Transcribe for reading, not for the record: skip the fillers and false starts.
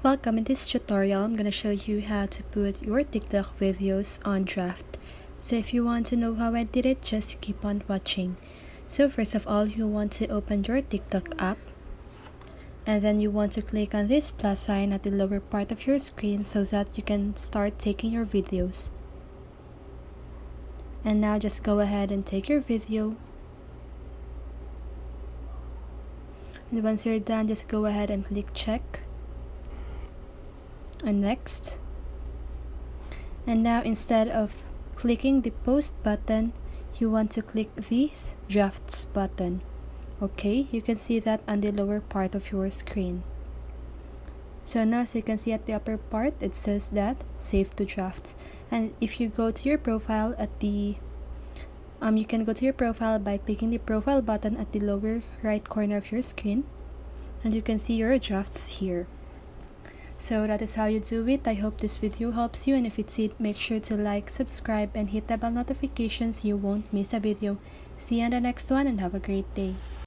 Welcome. In this tutorial, I'm going to show you how to put your TikTok videos on draft. So if you want to know how I did it, just keep on watching. So first of all, you want to open your TikTok app. And then you want to click on this plus sign at the lower part of your screen so that you can start taking your videos. And now just go ahead and take your video. And once you're done, just go ahead and click check. And next. And now instead of clicking the post button, you want to click this drafts button. Okay, you can see that on the lower part of your screen. So now, as you can see at the upper part, it says that save to drafts. And if you go to your profile at the you can go to your profile by clicking the profile button at the lower right corner of your screen, and you can see your drafts here. So that is how you do it. I hope this video helps you, and if it's it, make sure to like, subscribe, and hit the bell notifications so you won't miss a video. See you on the next one, and have a great day.